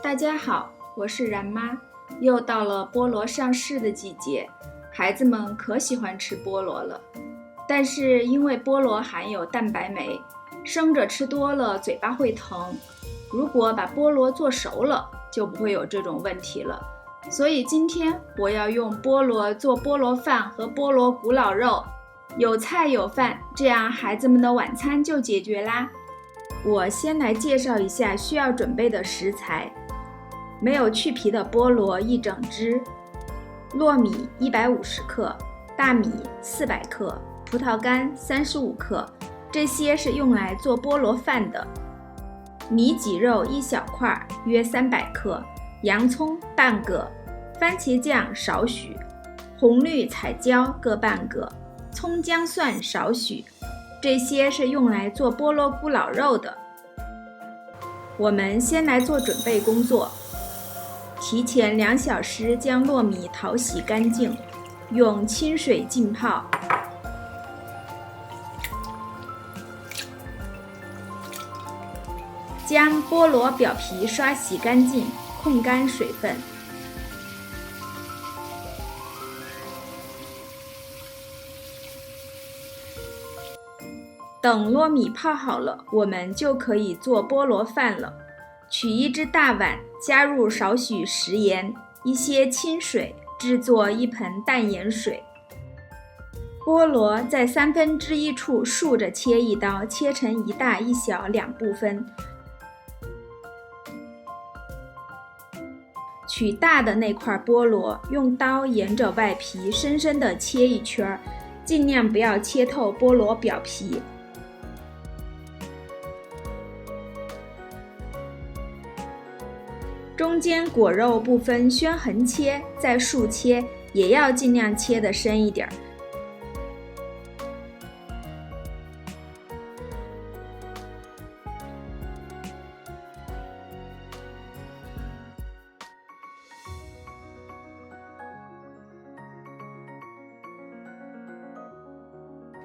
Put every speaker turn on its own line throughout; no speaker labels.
大家好，我是然妈。又到了菠萝上市的季节，孩子们可喜欢吃菠萝了。但是因为菠萝含有蛋白酶，生着吃多了嘴巴会疼。如果把菠萝做熟了，就不会有这种问题了。所以今天我要用菠萝做菠萝饭和菠萝古老肉，有菜有饭，这样孩子们的晚餐就解决啦。我先来介绍一下需要准备的食材。没有去皮的菠萝1整只，糯米150克，大米400克，葡萄干35克，这些是用来做菠萝饭的。米脊肉1小块，约300克，洋葱半个，番茄酱少许，红绿彩椒各半个，葱姜蒜少许，这些是用来做菠萝咕老肉的。我们先来做准备工作。提前2小时将糯米淘洗干净，用清水浸泡。将菠萝表皮刷洗干净，控干水分。等糯米泡好了，我们就可以做菠萝饭了。取1只大碗，加入少许食盐，一些清水，制作1盆淡盐水。菠萝在1/3处竖着切1刀，切成1大1小2部分。取大的那块菠萝，用刀沿着外皮深深地切1圈，尽量不要切透菠萝表皮。中间果肉部分宣横切，再竖切，也要尽量切得深一点。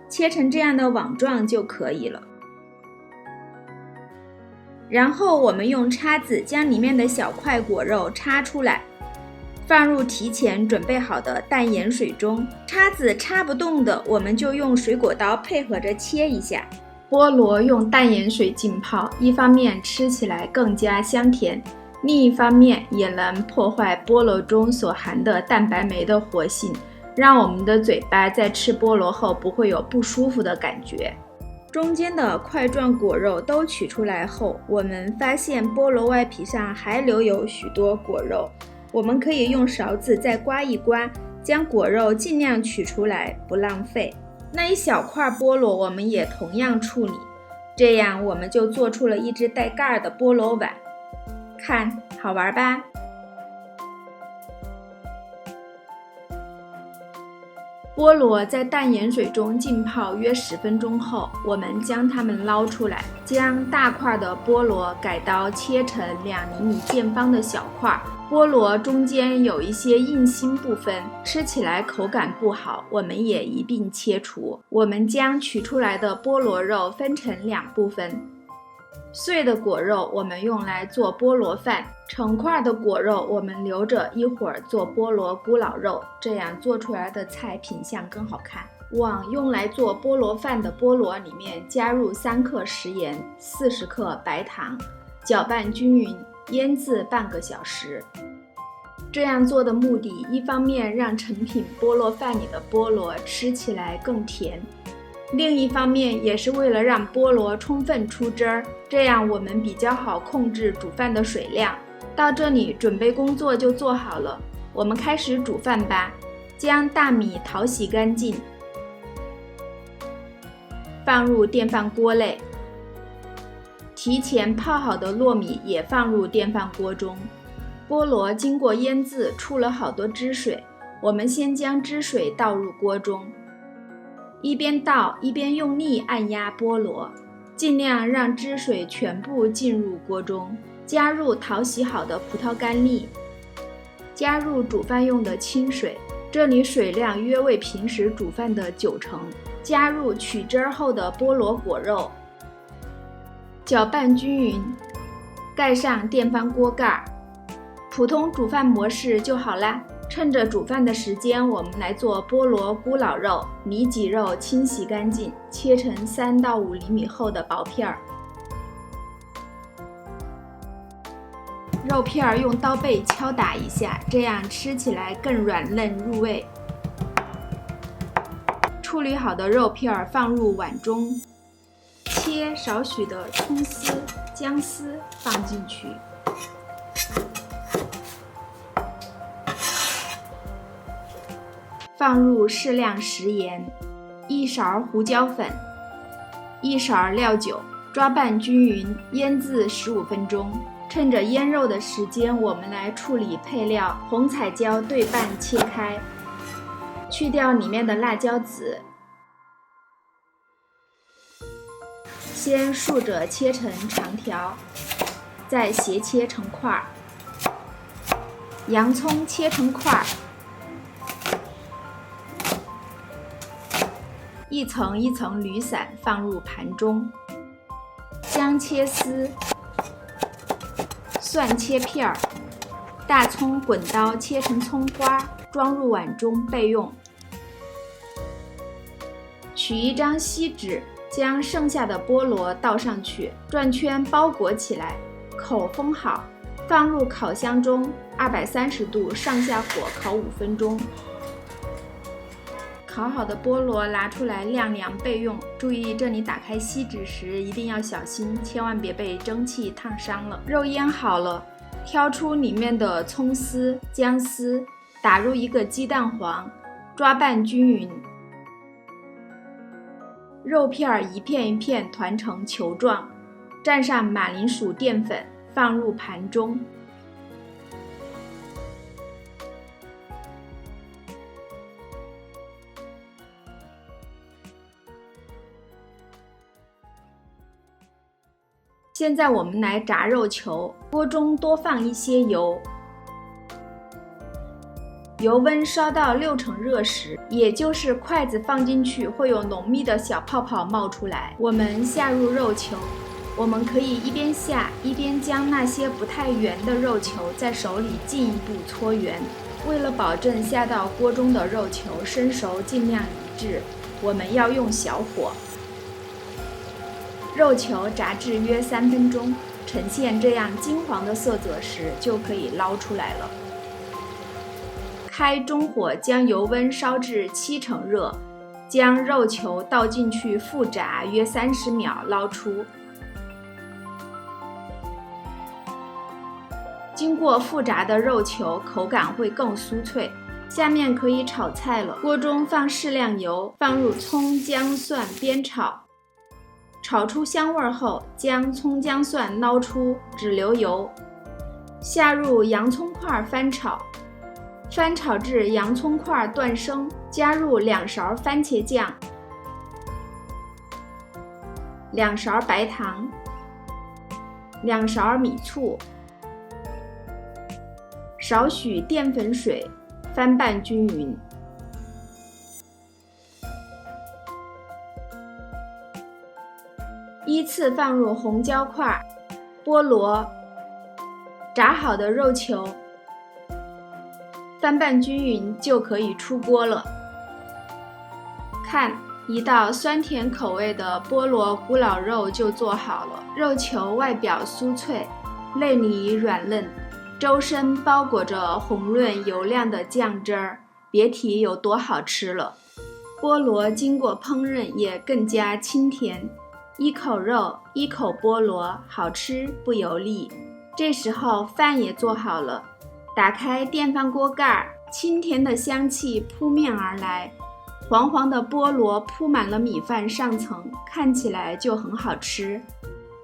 切成这样的网状就可以了。然后我们用叉子将里面的小块果肉叉出来，放入提前准备好的淡盐水中。叉子叉不动的，我们就用水果刀配合着切一下。菠萝用淡盐水浸泡，一方面吃起来更加香甜，另一方面也能破坏菠萝中所含的蛋白酶的活性，让我们的嘴巴在吃菠萝后不会有不舒服的感觉。中间的块状果肉都取出来后，我们发现菠萝外皮上还留有许多果肉，我们可以用勺子再刮一刮，将果肉尽量取出来，不浪费。那一小块菠萝我们也同样处理，这样我们就做出了1只带盖的菠萝碗。看，好玩吧？菠萝在淡盐水中浸泡约10分钟后，我们将它们捞出来，将大块的菠萝改刀切成2厘米见方的小块。菠萝中间有一些硬心部分，吃起来口感不好，我们也一并切除。我们将取出来的菠萝肉分成2部分。碎的果肉我们用来做菠萝饭，成块的果肉我们留着一会儿做菠萝咕老肉，这样做出来的菜品相更好看。往用来做菠萝饭的菠萝里面加入3克食盐，40克白糖，搅拌均匀，腌制半个小时。这样做的目的，一方面让成品菠萝饭里的菠萝吃起来更甜，另一方面也是为了让菠萝充分出汁儿，这样我们比较好控制煮饭的水量。到这里准备工作就做好了，我们开始煮饭吧。将大米淘洗干净，放入电饭锅内，提前泡好的糯米也放入电饭锅中。菠萝经过腌制出了好多汁水，我们先将汁水倒入锅中，一边倒一边用力按压菠萝，尽量让汁水全部进入锅中。加入淘洗好的葡萄干粒，加入煮饭用的清水，这里水量约为平时煮饭的90%。加入取汁后的菠萝果肉，搅拌均匀，盖上电饭锅盖，普通煮饭模式就好啦。趁着煮饭的时间，我们来做菠萝咕老肉。里脊肉清洗干净，切成3到5厘米厚的薄片儿。肉片儿用刀背敲打一下，这样吃起来更软嫩入味。处理好的肉片儿放入碗中，切少许的葱丝、姜丝放进去。放入适量食盐，1勺胡椒粉，1勺料酒，抓拌均匀，腌制15分钟。趁着腌肉的时间，我们来处理配料。红彩椒对半切开，去掉里面的辣椒籽，先竖着切成长条，再斜切成块儿。洋葱切成块儿，一层一层捋散，放入盘中。姜切丝，蒜切片儿，大葱滚刀切成葱花，装入碗中备用。取一张锡纸，将剩下的菠萝倒上去，转圈包裹起来，口封好，放入烤箱中，230度上下火烤5分钟。烤好的菠萝拿出来晾凉备用，注意这里打开锡纸时一定要小心，千万别被蒸汽烫伤了。肉腌好了，挑出里面的葱丝、姜丝，打入一个鸡蛋黄，抓拌均匀。肉片一片一片团成球状，蘸上马铃薯淀粉，放入盘中。现在我们来炸肉球，锅中多放一些油，油温烧到60%热时，也就是筷子放进去会有浓密的小泡泡冒出来。我们下入肉球，我们可以一边下一边将那些不太圆的肉球在手里进一步搓圆。为了保证下到锅中的肉球生熟尽量一致，我们要用小火。肉球炸至约3分钟，呈现这样金黄的色泽时，就可以捞出来了。开中火，将油温烧至70%热，将肉球倒进去复炸约30秒，捞出。经过复炸的肉球口感会更酥脆。下面可以炒菜了，锅中放适量油，放入葱、姜、蒜煸炒。炒出香味后，将葱姜蒜捞出，只留油，下入洋葱块翻炒，翻炒至洋葱块断生，加入2勺番茄酱、2勺白糖、2勺米醋，少许淀粉水，翻拌均匀。依次放入红椒块、菠萝、炸好的肉球，翻拌均匀就可以出锅了。看，一道酸甜口味的菠萝咕老肉就做好了。肉球外表酥脆，内里软嫩，周身包裹着红润油亮的酱汁儿，别提有多好吃了。菠萝经过烹饪也更加清甜。一口肉，一口菠萝，好吃不油腻。这时候饭也做好了，打开电饭锅盖，清甜的香气扑面而来，黄黄的菠萝铺满了米饭上层，看起来就很好吃。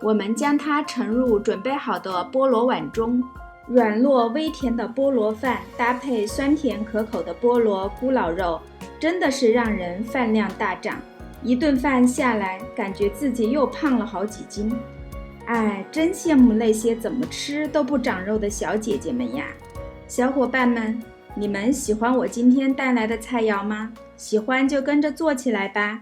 我们将它盛入准备好的菠萝碗中，软糯微甜的菠萝饭搭配酸甜可口的菠萝咕老肉，真的是让人饭量大涨。一顿饭下来，感觉自己又胖了好几斤。哎，真羡慕那些怎么吃都不长肉的小姐姐们呀！小伙伴们，你们喜欢我今天带来的菜肴吗？喜欢就跟着做起来吧。